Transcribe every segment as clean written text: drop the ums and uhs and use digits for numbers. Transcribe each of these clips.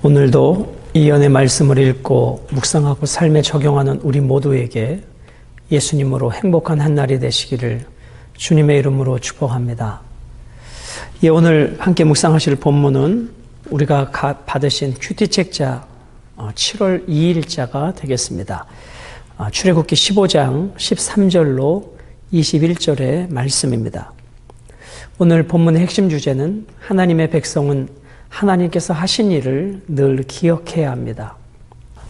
오늘도 이언의 말씀을 읽고 묵상하고 삶에 적용하는 우리 모두에게 예수님으로 행복한 한 날이 되시기를 주님의 이름으로 축복합니다. 오늘 함께 묵상하실 본문은 우리가 받으신 큐티책자 7월 2일자가 되겠습니다. 출애굽기 15장 13절로 21절의 말씀입니다. 오늘 본문의 핵심 주제는 하나님의 백성은 하나님께서 하신 일을 늘 기억해야 합니다.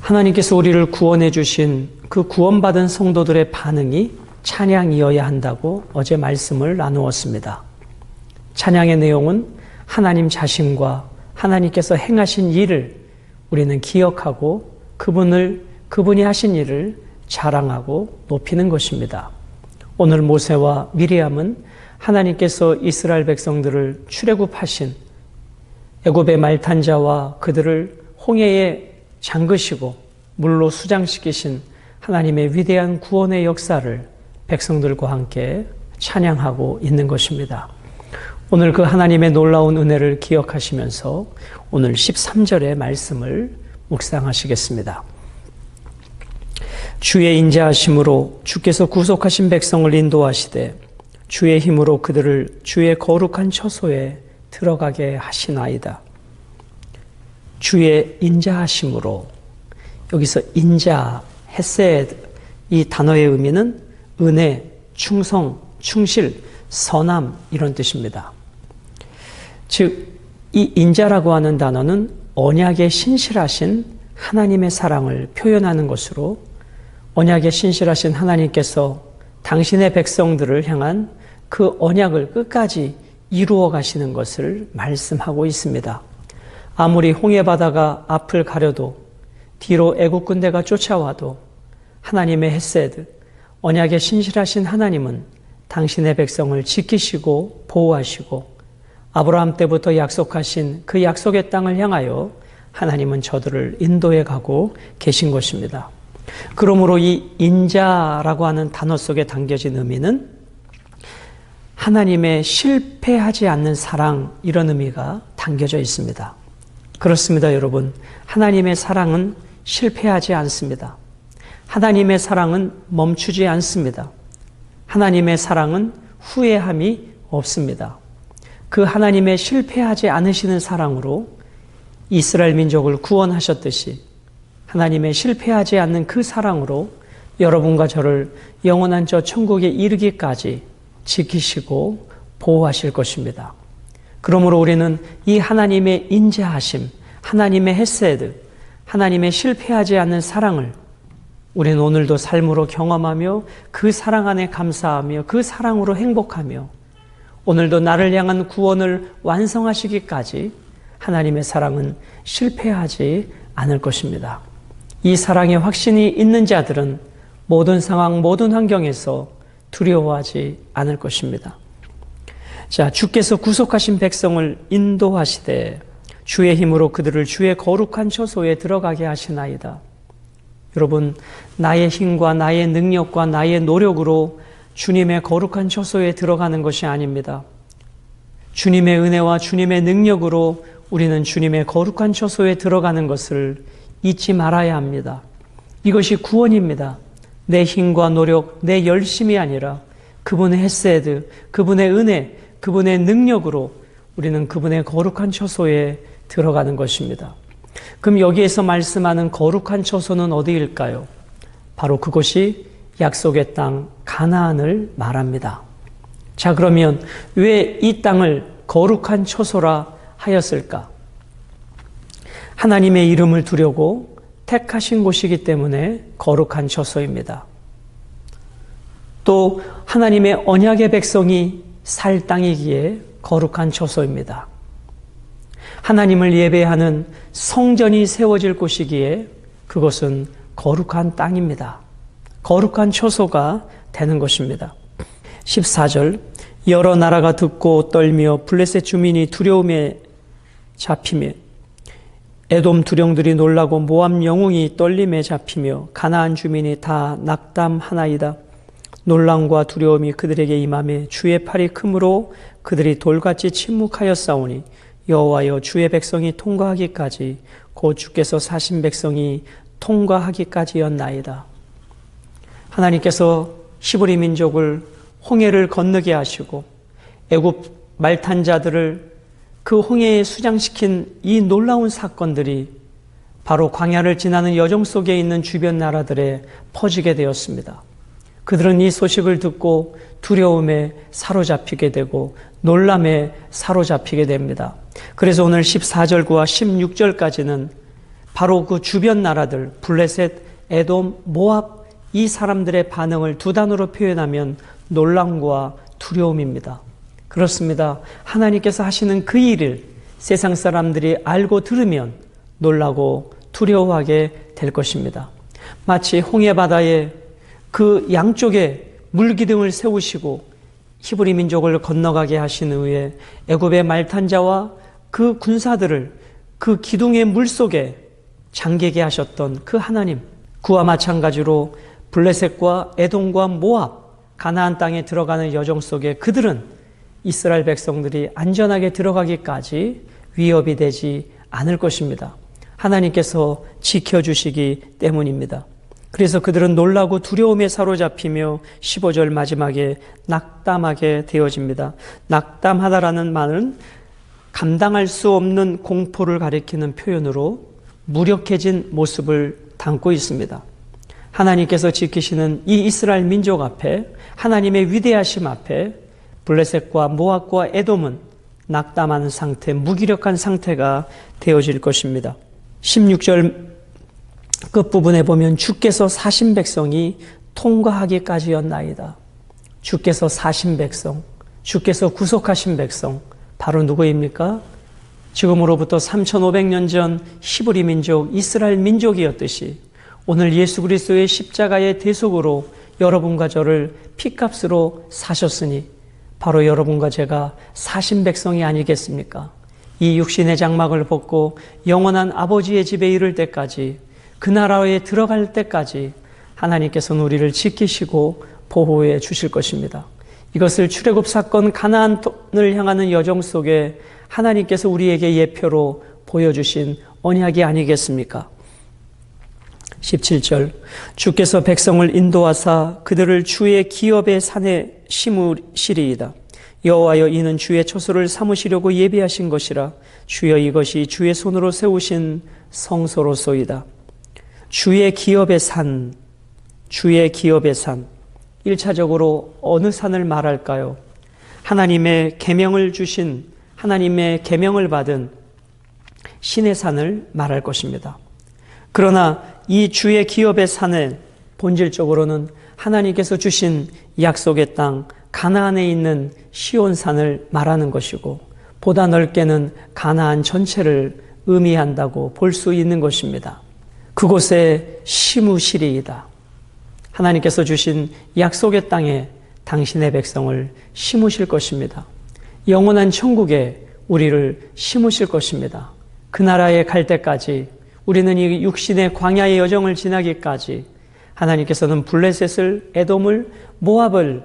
하나님께서 우리를 구원해 주신 그 구원받은 성도들의 반응이 찬양이어야 한다고 어제 말씀을 나누었습니다. 찬양의 내용은 하나님 자신과 하나님께서 행하신 일을 우리는 기억하고 그분이 하신 일을 자랑하고 높이는 것입니다. 오늘 모세와 미리암은 하나님께서 이스라엘 백성들을 출애굽하신 애굽의 말탄자와 그들을 홍해에 잠그시고 물로 수장시키신 하나님의 위대한 구원의 역사를 백성들과 함께 찬양하고 있는 것입니다. 오늘 그 하나님의 놀라운 은혜를 기억하시면서 오늘 13절의 말씀을 묵상하시겠습니다. 주의 인자하심으로 주께서 구속하신 백성을 인도하시되 주의 힘으로 그들을 주의 거룩한 처소에 들어가게 하시나이다. 주의 인자하심으로, 여기서 인자, 헤세드, 이 단어의 의미는 은혜, 충성, 충실, 선함 이런 뜻입니다. 즉, 이 인자라고 하는 단어는 언약에 신실하신 하나님의 사랑을 표현하는 것으로 언약에 신실하신 하나님께서 당신의 백성들을 향한 그 언약을 끝까지 이루어 가시는 것을 말씀하고 있습니다. 아무리 홍해바다가 앞을 가려도 뒤로 애국 군대가 쫓아와도 하나님의 헤세드, 언약에 신실하신 하나님은 당신의 백성을 지키시고 보호하시고 아브라함 때부터 약속하신 그 약속의 땅을 향하여 하나님은 저들을 인도해 가고 계신 것입니다. 그러므로 이 인자라고 하는 단어 속에 담겨진 의미는 하나님의 실패하지 않는 사랑, 이런 의미가 담겨져 있습니다. 그렇습니다, 여러분. 하나님의 사랑은 실패하지 않습니다. 하나님의 사랑은 멈추지 않습니다. 하나님의 사랑은 후회함이 없습니다. 그 하나님의 실패하지 않으시는 사랑으로 이스라엘 민족을 구원하셨듯이 하나님의 실패하지 않는 그 사랑으로 여러분과 저를 영원한 저 천국에 이르기까지 지키시고 보호하실 것입니다. 그러므로 우리는 이 하나님의 인자하심, 하나님의 헤세드, 하나님의 실패하지 않는 사랑을 우리는 오늘도 삶으로 경험하며 그 사랑 안에 감사하며 그 사랑으로 행복하며 오늘도 나를 향한 구원을 완성하시기까지 하나님의 사랑은 실패하지 않을 것입니다. 이 사랑의 확신이 있는 자들은 모든 상황, 모든 환경에서 두려워하지 않을 것입니다. 자, 주께서 구속하신 백성을 인도하시되 주의 힘으로 그들을 주의 거룩한 처소에 들어가게 하시나이다. 여러분, 나의 힘과 나의 능력과 나의 노력으로 주님의 거룩한 처소에 들어가는 것이 아닙니다. 주님의 은혜와 주님의 능력으로 우리는 주님의 거룩한 처소에 들어가는 것을 잊지 말아야 합니다. 이것이 구원입니다. 내 힘과 노력, 내 열심이 아니라 그분의 헤세드, 그분의 은혜, 그분의 능력으로 우리는 그분의 거룩한 처소에 들어가는 것입니다. 그럼 여기에서 말씀하는 거룩한 처소는 어디일까요? 바로 그것이 약속의 땅 가나안을 말합니다. 자, 그러면 왜 이 땅을 거룩한 처소라 하였을까? 하나님의 이름을 두려고 택하신 곳이기 때문에 거룩한 처소입니다. 또 하나님의 언약의 백성이 살 땅이기에 거룩한 처소입니다. 하나님을 예배하는 성전이 세워질 곳이기에 그것은 거룩한 땅입니다. 거룩한 처소가 되는 것입니다. 14절, 여러 나라가 듣고 떨며 블레셋 주민이 두려움에 잡히며 에돔 두령들이 놀라고 모압 영웅이 떨림에 잡히며 가나안 주민이 다 낙담하나이다. 놀람과 두려움이 그들에게 임하며 주의 팔이 크므로 그들이 돌같이 침묵하였사오니 여호와여 주의 백성이 통과하기까지 곧 주께서 사신 백성이 통과하기까지였나이다. 하나님께서 히브리 민족을 홍해를 건너게 하시고 애굽 말탄 자들을 그 홍해에 수장시킨 이 놀라운 사건들이 바로 광야를 지나는 여정 속에 있는 주변 나라들에 퍼지게 되었습니다. 그들은 이 소식을 듣고 두려움에 사로잡히게 되고 놀람에 사로잡히게 됩니다. 그래서 오늘 14절과 16절까지는 바로 그 주변 나라들 블레셋, 에돔, 모압 이 사람들의 반응을 두 단어로 표현하면 놀람과 두려움입니다. 그렇습니다. 하나님께서 하시는 그 일을 세상 사람들이 알고 들으면 놀라고 두려워하게 될 것입니다. 마치 홍해바다에 그 양쪽에 물기둥을 세우시고 히브리 민족을 건너가게 하신 후에 애굽의 말탄자와 그 군사들을 그 기둥의 물속에 잠기게 하셨던 그 하나님, 그와 마찬가지로 블레셋과 에돔과 모압 가나안 땅에 들어가는 여정 속에 그들은 이스라엘 백성들이 안전하게 들어가기까지 위협이 되지 않을 것입니다. 하나님께서 지켜주시기 때문입니다. 그래서 그들은 놀라고 두려움에 사로잡히며 15절 마지막에 낙담하게 되어집니다. 낙담하다라는 말은 감당할 수 없는 공포를 가리키는 표현으로 무력해진 모습을 담고 있습니다. 하나님께서 지키시는 이 이스라엘 민족 앞에 하나님의 위대하심 앞에 블레셋과 모압과 에돔은 낙담하는 상태, 무기력한 상태가 되어질 것입니다. 16절 끝부분에 보면 주께서 사신 백성이 통과하기까지였나이다. 주께서 사신 백성, 주께서 구속하신 백성, 바로 누구입니까? 지금으로부터 3500년 전 히브리 민족, 이스라엘 민족이었듯이 오늘 예수 그리스도의 십자가의 대속으로 여러분과 저를 피값으로 사셨으니 바로 여러분과 제가 사신 백성이 아니겠습니까? 이 육신의 장막을 벗고 영원한 아버지의 집에 이를 때까지 그 나라에 들어갈 때까지 하나님께서는 우리를 지키시고 보호해 주실 것입니다. 이것을 출애굽 사건 가나안을 향하는 여정 속에 하나님께서 우리에게 예표로 보여주신 언약이 아니겠습니까? 17절 주께서 백성을 인도하사 그들을 주의 기업의 산에 심으시리이다. 여호와여 이는 주의 처소를 삼으시려고 예비하신 것이라. 주여 이것이 주의 손으로 세우신 성소로소이다. 주의 기업의 산, 주의 기업의 산. 1차적으로 어느 산을 말할까요? 하나님의 계명을 주신, 하나님의 계명을 받은 신의 산을 말할 것입니다. 그러나 이 주의 기업의 산은 본질적으로는 하나님께서 주신 약속의 땅 가나안에 있는 시온산을 말하는 것이고 보다 넓게는 가나안 전체를 의미한다고 볼 수 있는 것입니다. 그곳에 심으시리이다. 하나님께서 주신 약속의 땅에 당신의 백성을 심으실 것입니다. 영원한 천국에 우리를 심으실 것입니다. 그 나라에 갈 때까지 우리는 이 육신의 광야의 여정을 지나기까지 하나님께서는 블레셋을, 에돔을, 모압을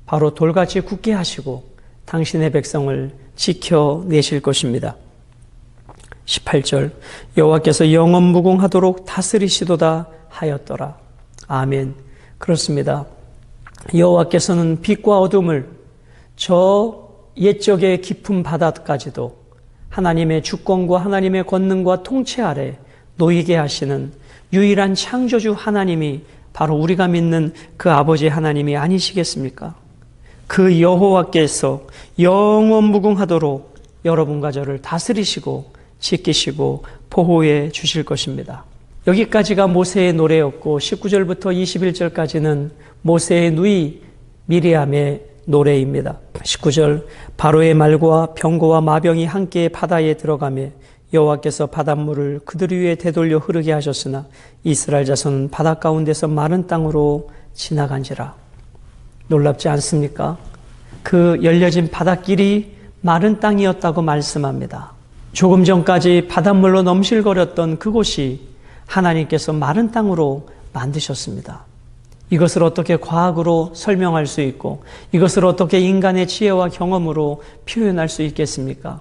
바로 돌같이 굳게 하시고 당신의 백성을 지켜내실 것입니다. 18절 여호와께서 영원무궁하도록 다스리시도다 하였더라. 아멘. 그렇습니다. 여호와께서는 빛과 어둠을 저 옛적의 깊은 바다까지도 하나님의 주권과 하나님의 권능과 통치 아래 놓이게 하시는 유일한 창조주 하나님이 바로 우리가 믿는 그 아버지 하나님이 아니시겠습니까? 그 여호와께서 영원무궁하도록 여러분과 저를 다스리시고 지키시고 보호해 주실 것입니다. 여기까지가 모세의 노래였고 19절부터 21절까지는 모세의 누이 미리암의 노래입니다. 19절 바로의 말과 병거와 마병이 함께 바다에 들어가며 여호와께서 바닷물을 그들 위에 되돌려 흐르게 하셨으나 이스라엘 자손은 바다 가운데서 마른 땅으로 지나간지라. 놀랍지 않습니까? 그 열려진 바닷길이 마른 땅이었다고 말씀합니다. 조금 전까지 바닷물로 넘실거렸던 그곳이 하나님께서 마른 땅으로 만드셨습니다. 이것을 어떻게 과학으로 설명할 수 있고 이것을 어떻게 인간의 지혜와 경험으로 표현할 수 있겠습니까?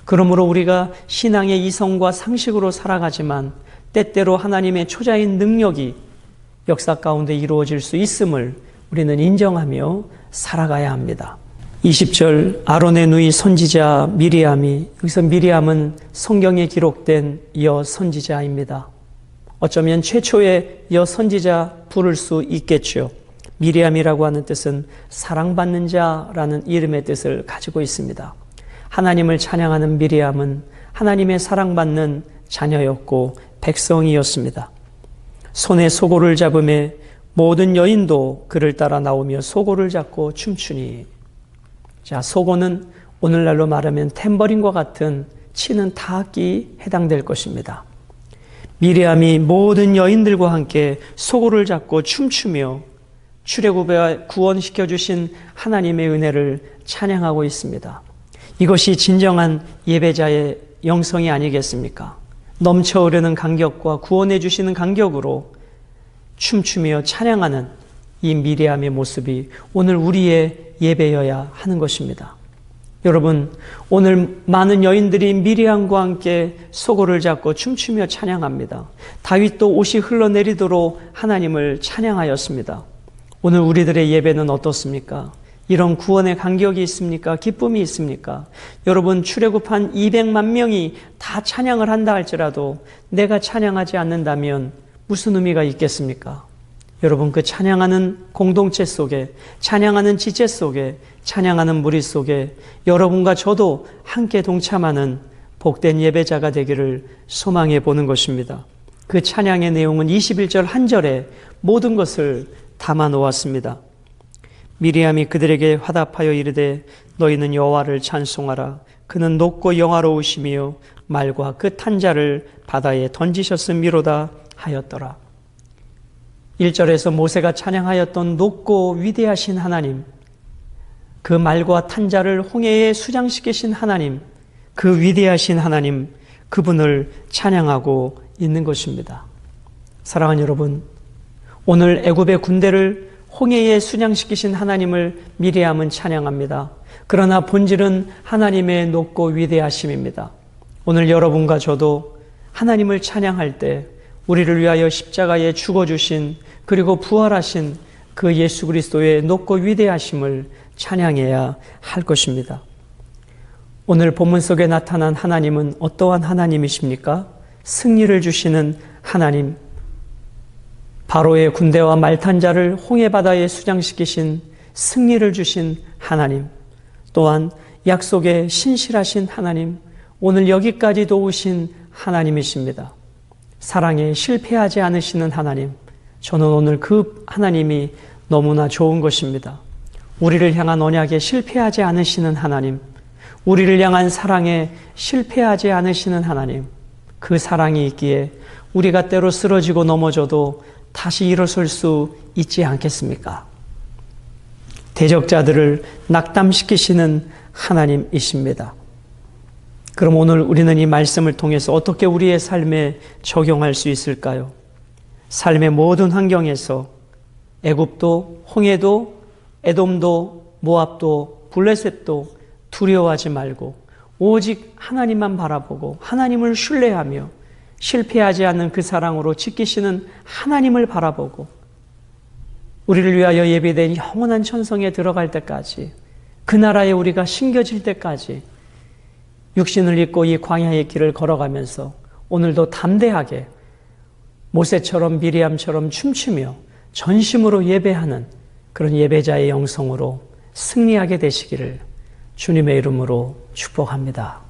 그러므로 우리가 신앙의 이성과 상식으로 살아가지만 때때로 하나님의 초자인 능력이 역사 가운데 이루어질 수 있음을 우리는 인정하며 살아가야 합니다. 20절 아론의 누이 선지자 미리암이, 여기서 미리암은 성경에 기록된 여선지자입니다. 어쩌면 최초의 여선지자 부를 수 있겠죠. 미리암이라고 하는 뜻은 사랑받는 자라는 이름의 뜻을 가지고 있습니다. 하나님을 찬양하는 미리암은 하나님의 사랑받는 자녀였고 백성이었습니다. 손에 소고를 잡음에 모든 여인도 그를 따라 나오며 소고를 잡고 춤추니. 자, 소고는 오늘날로 말하면 탬버린과 같은 치는 타악기에 해당될 것입니다. 미리암이 모든 여인들과 함께 소고를 잡고 춤추며 출애굽에 구원시켜 주신 하나님의 은혜를 찬양하고 있습니다. 이것이 진정한 예배자의 영성이 아니겠습니까? 넘쳐 흐르는 감격과 구원해 주시는 감격으로 춤추며 찬양하는 이 미리암의 모습이 오늘 우리의 예배여야 하는 것입니다. 여러분, 오늘 많은 여인들이 미리암과 함께 소고를 잡고 춤추며 찬양합니다. 다윗도 옷이 흘러내리도록 하나님을 찬양하였습니다. 오늘 우리들의 예배는 어떻습니까? 이런 구원의 감격이 있습니까? 기쁨이 있습니까? 여러분, 출애굽한 200만 명이 다 찬양을 한다 할지라도 내가 찬양하지 않는다면 무슨 의미가 있겠습니까? 여러분, 그 찬양하는 공동체 속에, 찬양하는 지체 속에, 찬양하는 무리 속에 여러분과 저도 함께 동참하는 복된 예배자가 되기를 소망해 보는 것입니다. 그 찬양의 내용은 21절 한 절에 모든 것을 담아 놓았습니다. 미리암이 그들에게 화답하여 이르되 너희는 여호와를 찬송하라. 그는 높고 영화로우시며 말과 그 탄자를 바다에 던지셨음이로다 하였더라. 1절에서 모세가 찬양하였던 높고 위대하신 하나님, 그 말과 탄자를 홍해에 수장시키신 하나님, 그 위대하신 하나님, 그분을 찬양하고 있는 것입니다. 사랑하는 여러분, 오늘 애굽의 군대를 홍해에 순양시키신 하나님을 미리암은 찬양합니다. 그러나 본질은 하나님의 높고 위대하심입니다. 오늘 여러분과 저도 하나님을 찬양할 때 우리를 위하여 십자가에 죽어주신 그리고 부활하신 그 예수 그리스도의 높고 위대하심을 찬양해야 할 것입니다. 오늘 본문 속에 나타난 하나님은 어떠한 하나님이십니까? 승리를 주시는 하나님, 바로의 군대와 말탄자를 홍해바다에 수장시키신 승리를 주신 하나님, 또한 약속에 신실하신 하나님, 오늘 여기까지 도우신 하나님이십니다. 사랑에 실패하지 않으시는 하나님, 저는 오늘 그 하나님이 너무나 좋은 것입니다. 우리를 향한 언약에 실패하지 않으시는 하나님, 우리를 향한 사랑에 실패하지 않으시는 하나님, 그 사랑이 있기에 우리가 때로 쓰러지고 넘어져도 다시 일어설 수 있지 않겠습니까? 대적자들을 낙담시키시는 하나님이십니다. 그럼 오늘 우리는 이 말씀을 통해서 어떻게 우리의 삶에 적용할 수 있을까요? 삶의 모든 환경에서 애굽도, 홍해도, 에돔도, 모압도, 블레셋도 두려워하지 말고 오직 하나님만 바라보고 하나님을 신뢰하며 실패하지 않는 그 사랑으로 지키시는 하나님을 바라보고 우리를 위하여 예비된 영원한 천성에 들어갈 때까지, 그 나라에 우리가 심겨질 때까지 육신을 입고 이 광야의 길을 걸어가면서 오늘도 담대하게 모세처럼 미리암처럼 춤추며 전심으로 예배하는 그런 예배자의 영성으로 승리하게 되시기를 주님의 이름으로 축복합니다.